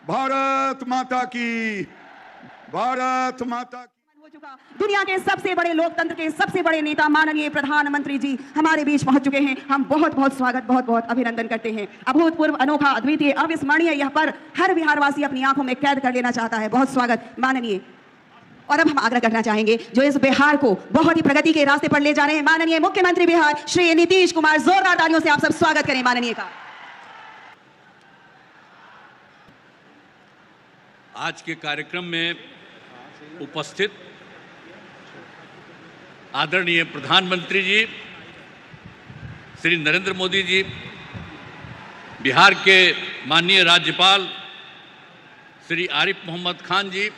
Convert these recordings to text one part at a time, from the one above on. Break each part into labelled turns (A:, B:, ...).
A: भारत माता की, भारत माता की।
B: हो चुका दुनिया के सबसे बड़े लोकतंत्र के सबसे बड़े नेता माननीय प्रधानमंत्री जी हमारे बीच पहुंच चुके हैं। हम बहुत बहुत स्वागत, बहुत बहुत अभिनंदन करते हैं। अभूतपूर्व, अनोखा, अद्वितीय, अविस्मरणीय यह पर हर बिहारवासी अपनी आंखों में कैद कर लेना चाहता है। बहुत स्वागत माननीय। और अब हम आग्रह करना चाहेंगे जो इस बिहार को बहुत ही प्रगति के रास्ते पर ले जा रहे हैं, माननीय मुख्यमंत्री बिहार श्री नीतीश कुमार। जोरदार तालियों से आप सब स्वागत करें माननीय का।
C: आज के कार्यक्रम में उपस्थित आदरणीय प्रधानमंत्री जी श्री नरेंद्र मोदी जी, बिहार के माननीय राज्यपाल श्री आरिफ मोहम्मद खान जी,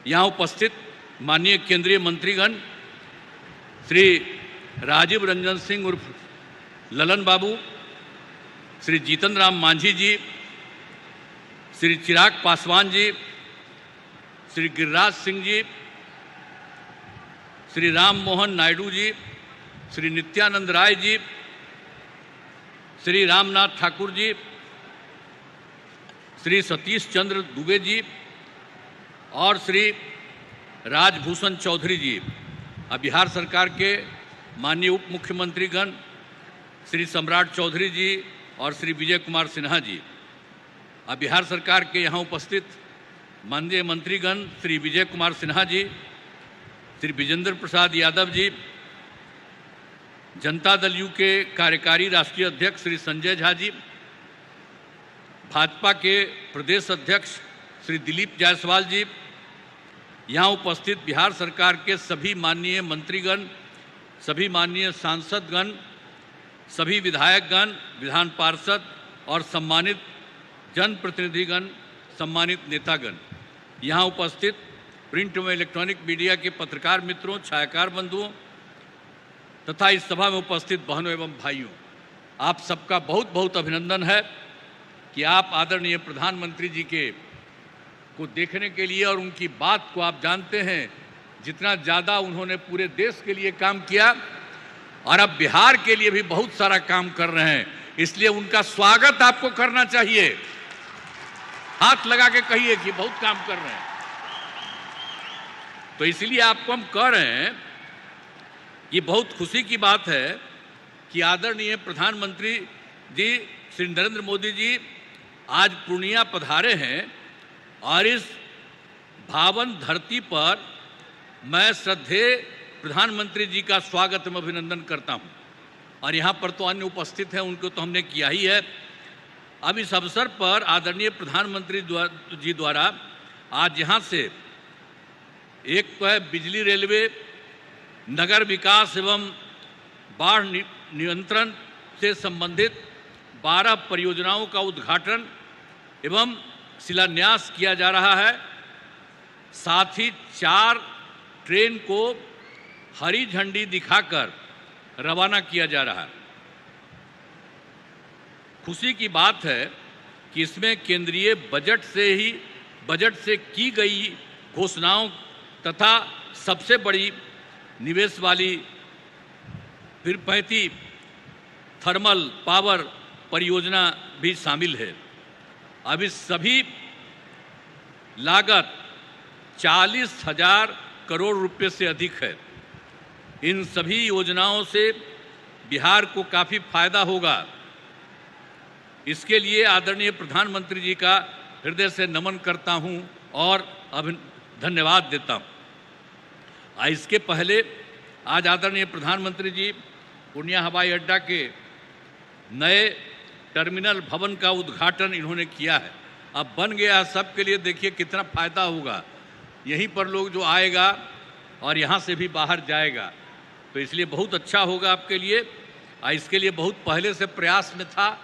C: यहाँ उपस्थित माननीय केंद्रीय मंत्रीगण श्री राजीव रंजन सिंह उर्फ ललन बाबू, श्री जीतन राम मांझी जी, श्री चिराग पासवान जी, श्री गिरिराज सिंह जी, श्री राम मोहन नायडू जी, श्री नित्यानंद राय जी, श्री रामनाथ ठाकुर जी, श्री सतीश चंद्र दुबे जी और श्री राजभूषण चौधरी जी, बिहार सरकार के माननीय उप मुख्यमंत्रीगण श्री सम्राट चौधरी जी और श्री विजय कुमार सिन्हा जी, बिहार सरकार के यहाँ उपस्थित माननीय मंत्रीगण श्री विजय कुमार सिन्हा जी, श्री विजेंद्र प्रसाद यादव जी, जनता दल यू के कार्यकारी राष्ट्रीय अध्यक्ष श्री संजय झा जी, भाजपा के प्रदेश अध्यक्ष श्री दिलीप जायसवाल जी, यहाँ उपस्थित बिहार सरकार के सभी माननीय मंत्रीगण, सभी माननीय सांसदगण, सभी विधायकगण, विधान पार्षद और सम्मानित जनप्रतिनिधिगण, सम्मानित नेतागण, यहाँ उपस्थित प्रिंट एवं इलेक्ट्रॉनिक मीडिया के पत्रकार मित्रों, छायाकार बंधुओं तथा इस सभा में उपस्थित बहनों एवं भाइयों, आप सबका बहुत बहुत अभिनंदन है कि आप आदरणीय प्रधानमंत्री जी के को देखने के लिए, और उनकी बात को आप जानते हैं जितना ज़्यादा उन्होंने पूरे देश के लिए काम किया और अब बिहार के लिए भी बहुत सारा काम कर रहे हैं, इसलिए उनका स्वागत आपको करना चाहिए। हाथ लगा के कहिए कि बहुत काम कर रहे हैं। तो इसलिए आपको हम कह रहे हैं, ये बहुत खुशी की बात है कि आदरणीय प्रधानमंत्री जी श्री नरेंद्र मोदी जी आज पूर्णिया पधारे हैं और इस भावन धरती पर मैं श्रद्धेय प्रधानमंत्री जी का स्वागत एवं अभिनंदन करता हूं। और यहाँ पर तो अन्य उपस्थित हैं, उनको तो हमने किया ही है। अब इस अवसर पर आदरणीय प्रधानमंत्री जी द्वारा आज यहाँ से एक तो है बिजली रेलवे, नगर विकास एवं बाढ़ नियंत्रण से संबंधित 12 परियोजनाओं का उद्घाटन एवं शिलान्यास किया जा रहा है। साथ ही 4 ट्रेन को हरी झंडी दिखाकर रवाना किया जा रहा है। खुशी की बात है कि इसमें केंद्रीय बजट से की गई घोषणाओं तथा सबसे बड़ी निवेश वाली तिरुपति थर्मल पावर परियोजना भी शामिल है। अब इस सभी लागत 40,000 करोड़ रुपए से अधिक है। इन सभी योजनाओं से बिहार को काफ़ी फायदा होगा। इसके लिए आदरणीय प्रधानमंत्री जी का हृदय से नमन करता हूं और धन्यवाद देता हूं। इसके पहले आज आदरणीय प्रधानमंत्री जी पूर्णिया हवाई अड्डा के नए टर्मिनल भवन का उद्घाटन इन्होंने किया है। अब बन गया सबके लिए, देखिए कितना फायदा होगा। यहीं पर लोग जो आएगा और यहाँ से भी बाहर जाएगा, तो इसलिए बहुत अच्छा होगा आपके लिए। इसके लिए बहुत पहले से प्रयास में था,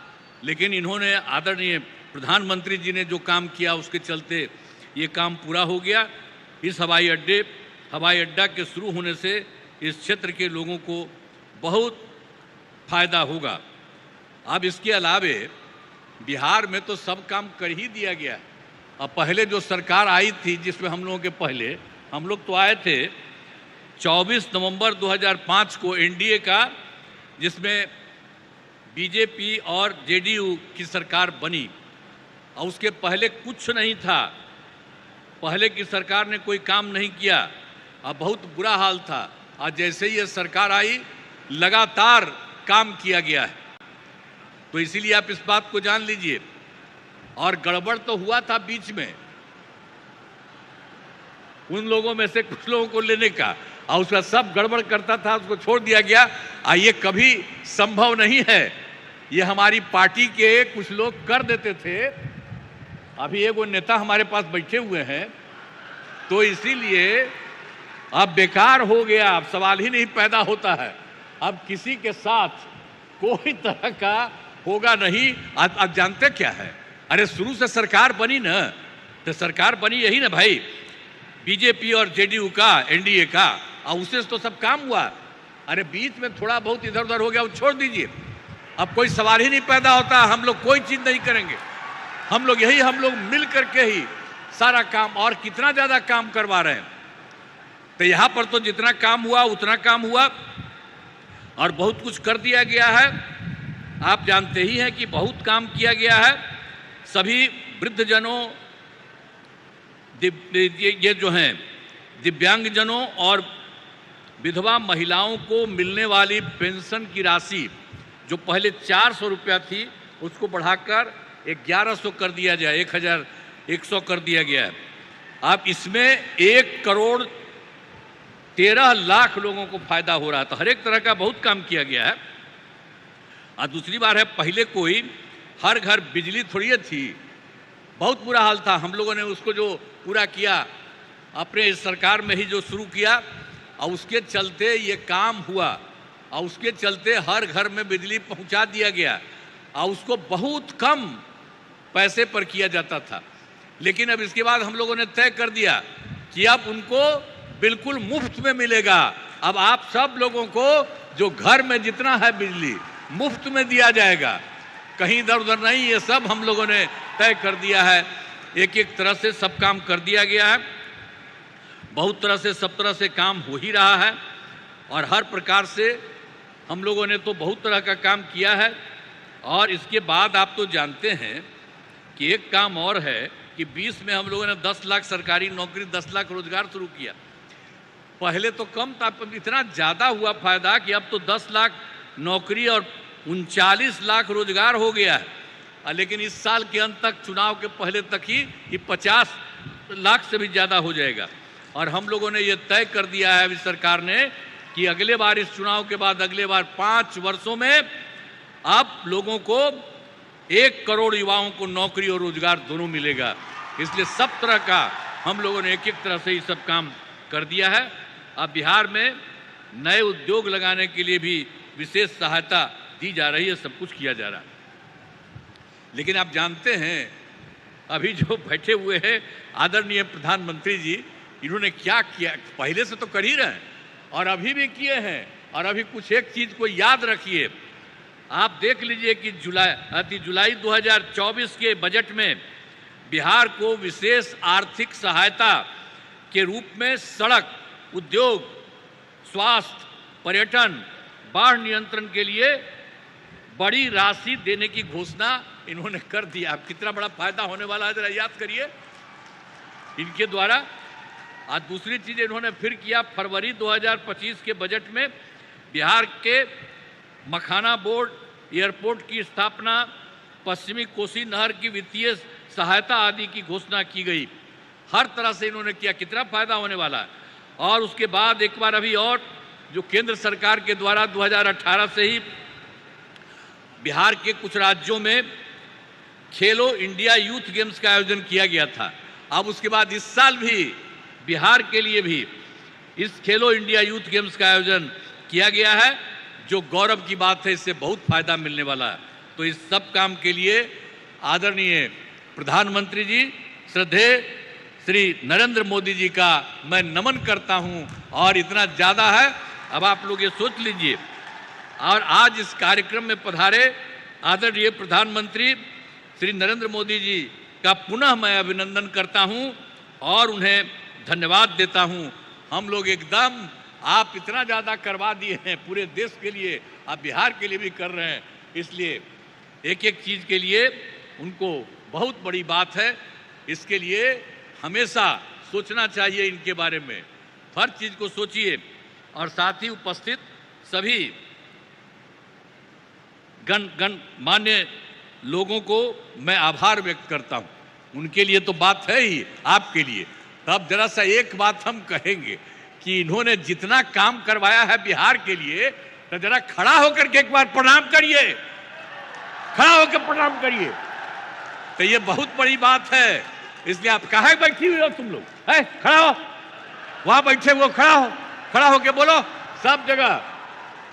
C: लेकिन इन्होंने आदरणीय प्रधानमंत्री जी ने जो काम किया उसके चलते ये काम पूरा हो गया। इस हवाई अड्डा के शुरू होने से इस क्षेत्र के लोगों को बहुत फायदा होगा। अब इसके अलावे बिहार में तो सब काम कर ही दिया गया है। अब पहले जो सरकार आई थी, जिसमें हम लोगों के पहले हम लोग तो आए थे 24 नवंबर 2005 को एनडीए का, जिसमें बीजेपी और जेडीयू की सरकार बनी और उसके पहले कुछ नहीं था, पहले की सरकार ने कोई काम नहीं किया, अब बहुत बुरा हाल था। आज जैसे ही ये सरकार आई लगातार काम किया गया है, तो इसीलिए आप इस बात को जान लीजिए। और गड़बड़ तो हुआ था बीच में, उन लोगों में से कुछ लोगों को लेने का, और उसका सब गड़बड़ करता था, उसको छोड़ दिया गया। ये कभी संभव नहीं है, ये हमारी पार्टी के कुछ लोग कर देते थे। अभी एक वो नेता हमारे पास बैठे हुए हैं, तो इसीलिए अब बेकार हो गया, अब सवाल ही नहीं पैदा होता है। अब किसी के साथ कोई तरह का होगा नहीं। आप जानते क्या है, अरे शुरू से सरकार बनी ना, तो सरकार बनी यही ना भाई, बीजेपी और जेडीयू का, एनडीए का, और उससे तो सब काम हुआ। अरे बीच में थोड़ा बहुत इधर उधर हो गया, वो छोड़ दीजिए, अब कोई सवाल ही नहीं पैदा होता। हम लोग कोई चीज नहीं करेंगे, हम लोग मिल करके ही सारा काम, और कितना ज्यादा काम करवा रहे हैं। तो यहां पर तो जितना काम हुआ उतना काम हुआ, और बहुत कुछ कर दिया गया है। आप जानते ही हैं कि बहुत काम किया गया है। सभी वृद्धजनों, ये जो हैं दिव्यांगजनों और विधवा महिलाओं को मिलने वाली पेंशन की राशि जो पहले 400 रुपया थी, उसको बढ़ाकर 1100 कर दिया जाए, 1100 कर दिया गया है। अब इसमें 1,13 लाख लोगों को फायदा हो रहा है। तो हर एक तरह का बहुत काम किया गया है। और दूसरी बात है, पहले कोई हर घर बिजली थोड़ी थी, बहुत बुरा हाल था। हम लोगों ने उसको जो पूरा किया, अपने इस सरकार में ही जो शुरू किया, और उसके चलते ये काम हुआ, और उसके चलते हर घर में बिजली पहुंचा दिया गया, और उसको बहुत कम पैसे पर किया जाता था। लेकिन अब इसके बाद हम लोगों ने तय कर दिया कि अब उनको बिल्कुल मुफ्त में मिलेगा। अब आप सब लोगों को जो घर में जितना है बिजली मुफ्त में दिया जाएगा, कहीं इधर उधर नहीं। ये सब हम लोगों ने तय कर दिया है। एक एक तरह से सब काम कर दिया गया है, बहुत तरह से सब तरह से काम हो ही रहा है, और हर प्रकार से हम लोगों ने तो बहुत तरह का काम किया है। और इसके बाद आप तो जानते हैं कि एक काम और है कि 20 में हम लोगों ने 10 लाख सरकारी नौकरी, 10 लाख रोजगार शुरू किया। पहले तो कम था, इतना ज़्यादा हुआ फायदा कि अब तो 10 लाख नौकरी और 39 लाख रोजगार हो गया है। लेकिन इस साल के अंत तक, चुनाव के पहले तक ही ये 50 लाख से भी ज़्यादा हो जाएगा। और हम लोगों ने ये तय कर दिया है अभी सरकार ने कि अगले बार, इस चुनाव के बाद अगले बार 5 वर्षों में आप लोगों को 1 करोड़ युवाओं को नौकरी और रोजगार दोनों मिलेगा। इसलिए सब तरह का हम लोगों ने एक एक तरह से ये सब काम कर दिया है। अब बिहार में नए उद्योग लगाने के लिए भी विशेष सहायता दी जा रही है, सब कुछ किया जा रहा है। लेकिन आप जानते हैं अभी जो बैठे हुए हैं आदरणीय प्रधानमंत्री जी, इन्होंने क्या किया, पहले से तो कर ही रहे हैं और अभी भी किए हैं। और अभी कुछ एक चीज को याद रखिए, आप देख लीजिए कि जुलाई 2024 के बजट में बिहार को विशेष आर्थिक सहायता के रूप में सड़क, उद्योग, स्वास्थ्य, पर्यटन, बाढ़ नियंत्रण के लिए बड़ी राशि देने की घोषणा इन्होंने कर दिया। अब कितना बड़ा फायदा होने वाला है जरा याद करिए इनके द्वारा। आज दूसरी चीज इन्होंने फिर किया, फरवरी 2025 के बजट में बिहार के मखाना बोर्ड, एयरपोर्ट की स्थापना, पश्चिमी कोसी नहर की वित्तीय सहायता आदि की घोषणा की गई। हर तरह से इन्होंने किया, कितना फायदा होने वाला है। और उसके बाद एक बार अभी और जो केंद्र सरकार के द्वारा 2018 से ही बिहार के कुछ राज्यों में खेलो इंडिया यूथ गेम्स का आयोजन किया गया था। अब उसके बाद इस साल भी बिहार के लिए भी इस खेलो इंडिया यूथ गेम्स का आयोजन किया गया है, जो गौरव की बात है। इससे बहुत फायदा मिलने वाला है। तो इस सब काम के लिए आदरणीय प्रधानमंत्री जी, श्रद्धेय श्री नरेंद्र मोदी जी का मैं नमन करता हूं। और इतना ज़्यादा है, अब आप लोग ये सोच लीजिए। और आज इस कार्यक्रम में पधारे आदरणीय प्रधानमंत्री श्री नरेंद्र मोदी जी का पुनः मैं अभिनंदन करता हूं और उन्हें धन्यवाद देता हूं। हम लोग एकदम, आप इतना ज़्यादा करवा दिए हैं पूरे देश के लिए, आप बिहार के लिए भी कर रहे हैं। इसलिए एक एक चीज़ के लिए उनको बहुत बड़ी बात है। इसके लिए हमेशा सोचना चाहिए इनके बारे में, हर चीज को सोचिए। और साथ ही उपस्थित सभी गणमान्य लोगों को मैं आभार व्यक्त करता हूं। उनके लिए तो बात है ही, आपके लिए। अब जरा सा एक बात हम कहेंगे कि इन्होंने जितना काम करवाया है बिहार के लिए, तो जरा खड़ा होकर के एक बार प्रणाम करिए, खड़ा होकर प्रणाम करिए। तो ये बहुत बड़ी बात है। इसलिए आप कहाँ बैठी हुई हो तुम लोग? है, खड़ा हो, वहां बैठे हुए खड़ा हो, खड़ा होके बोलो सब जगह।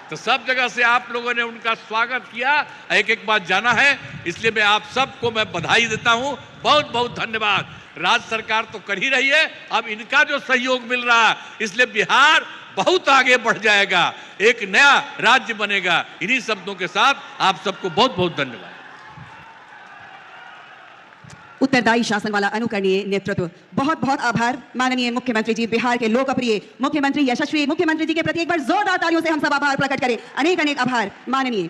C: तो सब जगह से आप लोगों ने उनका स्वागत किया, एक एक बात जाना है। इसलिए मैं आप सबको मैं बधाई देता हूं, बहुत बहुत धन्यवाद। राज्य सरकार तो कर ही रही है, अब इनका जो सहयोग मिल रहा है, इसलिए बिहार बहुत आगे बढ़ जाएगा, एक नया राज्य बनेगा। इन्हीं शब्दों के साथ आप सबको बहुत बहुत धन्यवाद।
B: उत्तरदायी शासन वाला अनुकरणीय नेतृत्व, बहुत बहुत आभार माननीय मुख्यमंत्री जी, बिहार के लोकप्रिय मुख्यमंत्री, यशस्वी मुख्यमंत्री जी के प्रति एक बार जोरदार तालियों से हम सब आभार प्रकट करें। अनेक अनेक आभार माननीय।